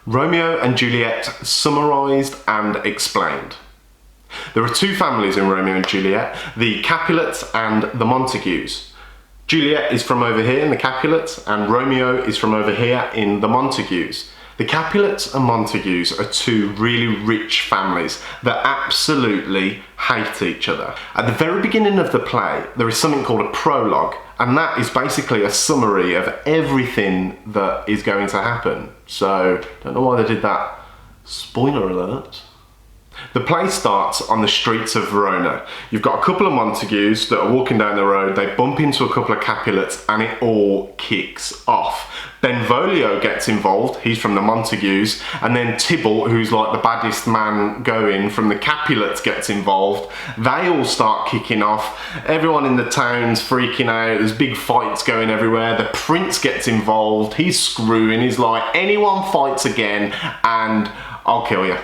Romeo and Juliet, summarised and explained. There are two families in Romeo and Juliet, the Capulets and the Montagues. Juliet is from over here in the Capulets and Romeo is from over here in the Montagues. The Capulets and Montagues are two really rich families that absolutely hate each other. At the very beginning of the play, there is something called a prologue, and that is basically a summary of everything that is going to happen. So, don't know why they did that. Spoiler alert. The play starts on the streets of Verona. You've got a couple of Montagues that are walking down the road, they bump into a couple of Capulets and it all kicks off. Benvolio gets involved, he's from the Montagues, and then Tybalt, who's like the baddest man going from the Capulets, gets involved. They all start kicking off, everyone in the town's freaking out, there's big fights going everywhere, the prince gets involved, he's screwing, he's like, anyone fights again and I'll kill you.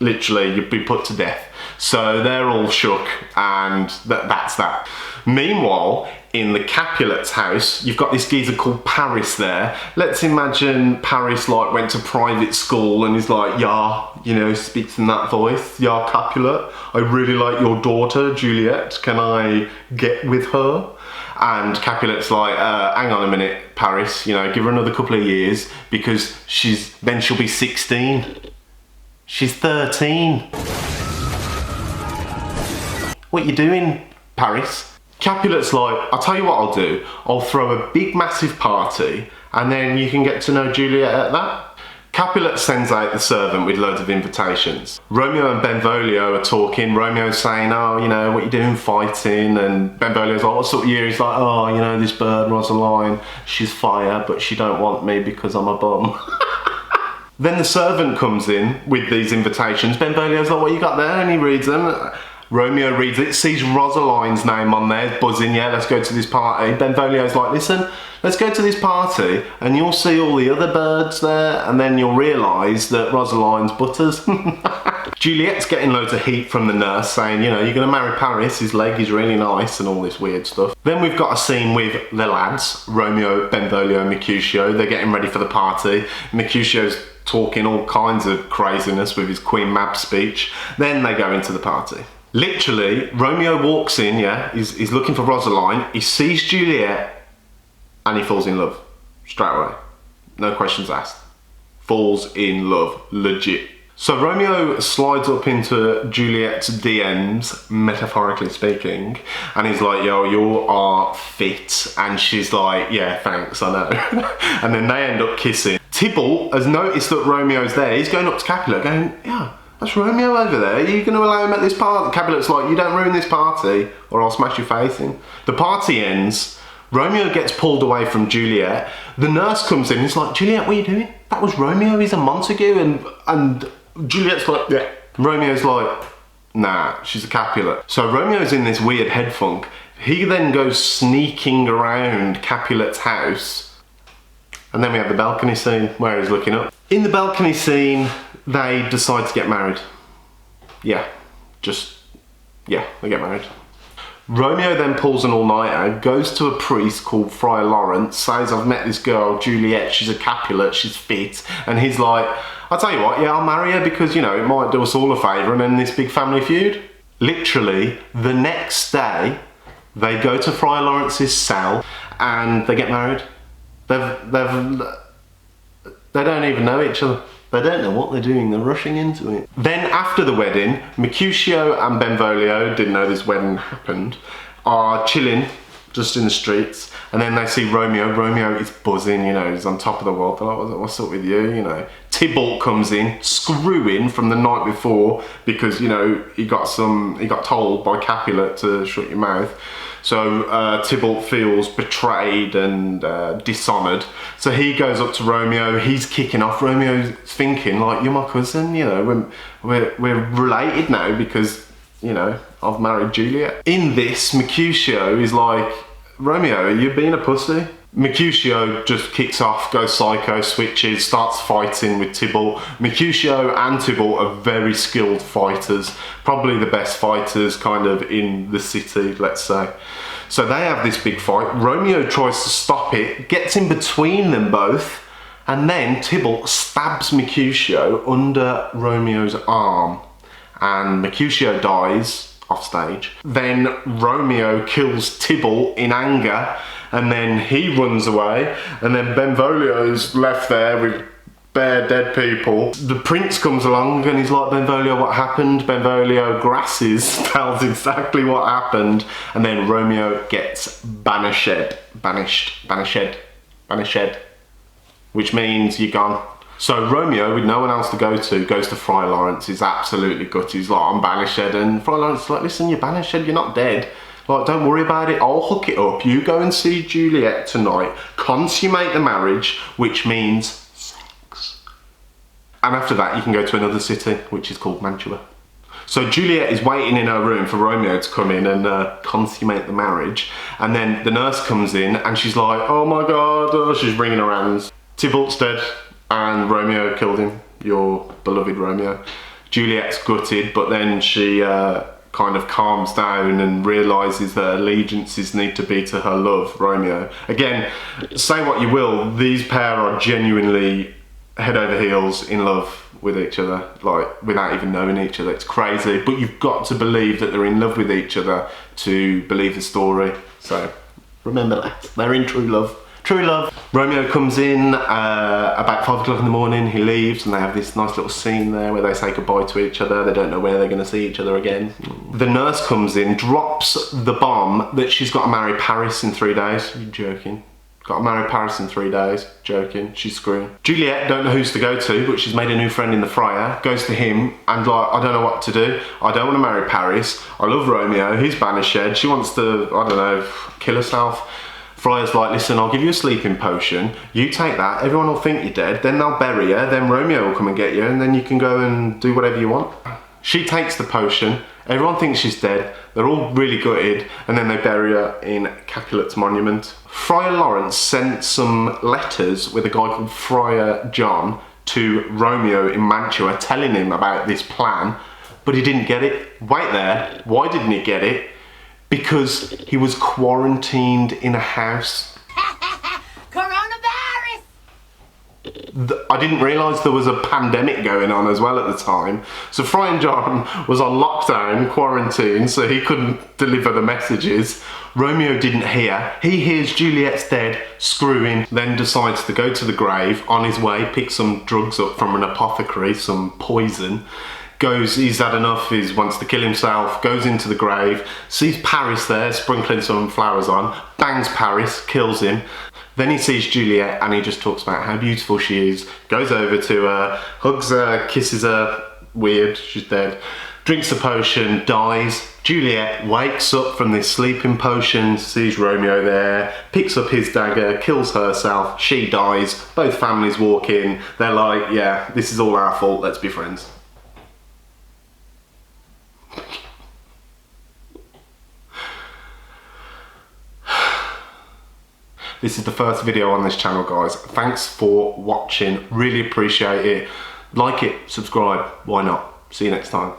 Literally, you'd be put to death. So they're all shook and that's that. Meanwhile, in the Capulet's house, you've got this geezer called Paris there. Let's imagine Paris like went to private school and he's like, yeah, you know, speaks in that voice. Yeah, Capulet, I really like your daughter, Juliet. Can I get with her? And Capulet's like, hang on a minute, Paris, you know, give her another couple of years because then she'll be 16. She's 13. What you doing, Paris? Capulet's like, I'll tell you what I'll do. I'll throw a big massive party and then you can get to know Juliet at that. Capulet sends out the servant with loads of invitations. Romeo and Benvolio are talking. Romeo's saying, oh, you know, what you doing fighting? And Benvolio's like, what sort of year? He's like, oh, you know, this bird, Rosaline, she's fire, but she don't want me because I'm a bum. Then the servant comes in with these invitations. Benvolio's like, what you got there? And he reads them. Romeo reads it, sees Rosaline's name on there, buzzing, yeah, let's go to this party. Benvolio's like, listen, let's go to this party and you'll see all the other birds there and then you'll realise that Rosaline's butters. Juliet's getting loads of heat from the nurse saying, you know, you're going to marry Paris, his leg is really nice and all this weird stuff. Then we've got a scene with the lads, Romeo, Benvolio and Mercutio. They're getting ready for the party. Mercutio's talking all kinds of craziness with his Queen Mab speech. Then they go into the party. Literally, Romeo walks in, yeah, he's looking for Rosaline, he sees Juliet and he falls in love straight away. No questions asked. Falls in love, legit. So Romeo slides up into Juliet's DMs, metaphorically speaking, and he's like, yo, you are fit. And she's like, yeah, thanks, I know. And then they end up kissing. Tybalt has noticed that Romeo's there. He's going up to Capulet going, yeah, that's Romeo over there. Are you going to allow him at this party? Capulet's like, you don't ruin this party or I'll smash your face in. The party ends. Romeo gets pulled away from Juliet. The nurse comes in and is like, Juliet, what are you doing? That was Romeo, he's a Montague. And Juliet's like, yeah. Romeo's like, nah, she's a Capulet. So Romeo's in this weird head funk. He then goes sneaking around Capulet's house. And then we have the balcony scene where he's looking up. In the balcony scene, they decide to get married. Yeah, they get married. Romeo then pulls an all-nighter, goes to a priest called Friar Lawrence, says, I've met this girl, Juliet, she's a Capulet, she's fit. And he's like, I'll tell you what, yeah, I'll marry her because, you know, it might do us all a favour and end this big family feud. Literally, the next day, they go to Friar Lawrence's cell and they get married. They don't even know each other. They don't know what they're doing, they're rushing into it. Then after the wedding, Mercutio and Benvolio, didn't know this wedding happened, are chilling just in the streets, and then they see Romeo. Romeo is buzzing, you know, he's on top of the world. They're like, what's up with you, you know? Tybalt comes in, screwing from the night before because, you know, he got told by Capulet to shut your mouth. So Tybalt feels betrayed and dishonoured. So he goes up to Romeo, he's kicking off. Romeo's thinking, like, you're my cousin, you know, we're related now because, you know, I've married Juliet. In this, Mercutio is like, Romeo, are you being a pussy? Mercutio just kicks off, goes psycho, switches, starts fighting with Tybalt. Mercutio and Tybalt are very skilled fighters, probably the best fighters kind of in the city, let's say. So they have this big fight. Romeo tries to stop it, gets in between them both, And then Tybalt stabs Mercutio under Romeo's arm, and Mercutio dies off stage. Then Romeo kills Tybalt in anger, and then he runs away, and then Benvolio's left there with bare dead people. The prince comes along and he's like, Benvolio, what happened? Benvolio grasses, tells exactly what happened, and then Romeo gets banished, which means you're gone. So Romeo, with no one else to go to, goes to Friar Lawrence. He's absolutely gutted. He's like, I'm banished, and Friar Lawrence is like, listen, you're banished, you're not dead. Like, don't worry about it, I'll hook it up. You go and see Juliet tonight, consummate the marriage, which means sex. And after that, you can go to another city, which is called Mantua. So Juliet is waiting in her room for Romeo to come in and consummate the marriage. And then the nurse comes in and she's like, oh my God, oh, she's wringing her hands. Tybalt's dead and Romeo killed him, your beloved Romeo. Juliet's gutted, but then she kind of calms down and realises that allegiances need to be to her love, Romeo. Again, say what you will, these pair are genuinely head over heels in love with each other, like without even knowing each other. It's crazy, but you've got to believe that they're in love with each other to believe the story. So remember that, they're in true love. True love. Romeo comes in about 5 o'clock in the morning, he leaves, and they have this nice little scene there where they say goodbye to each other. They don't know where they're going to see each other again. The nurse comes in, drops the bomb that she's got to marry Paris in 3 days. You're joking. Got to marry Paris in 3 days. Joking. She's screwing. Juliet don't know who's to go to, but she's made a new friend in the friar. Goes to him and like, I don't know what to do. I don't want to marry Paris. I love Romeo. He's banished. She wants to, I don't know, kill herself. Friar's like, listen, I'll give you a sleeping potion. You take that. Everyone will think you're dead. Then they'll bury her. Then Romeo will come and get you, and then you can go and do whatever you want. She takes the potion. Everyone thinks she's dead. They're all really gutted, and then they bury her in Capulet's monument. Friar Lawrence sent some letters with a guy called Friar John to Romeo in Mantua telling him about this plan, but he didn't get it. Wait there, why didn't he get it? Because he was quarantined in a house. Coronavirus! I didn't realise there was a pandemic going on as well at the time. So Friar John was on lockdown, quarantine, so he couldn't deliver the messages. Romeo didn't hear. He hears Juliet's dead, screwing, then decides to go to the grave. On his way, picks some drugs up from an apothecary, some poison. Goes, he's had enough, he wants to kill himself, goes into the grave, sees Paris there, sprinkling some flowers on, bangs Paris, kills him. Then he sees Juliet and he just talks about how beautiful she is, goes over to her, hugs her, kisses her, weird, she's dead, drinks the potion, dies. Juliet wakes up from this sleeping potion, sees Romeo there, picks up his dagger, kills herself, she dies, both families walk in, they're like, yeah, this is all our fault, let's be friends. This is the first video on this channel, guys. Thanks for watching, really appreciate it. Like it, subscribe, why not? See you next time.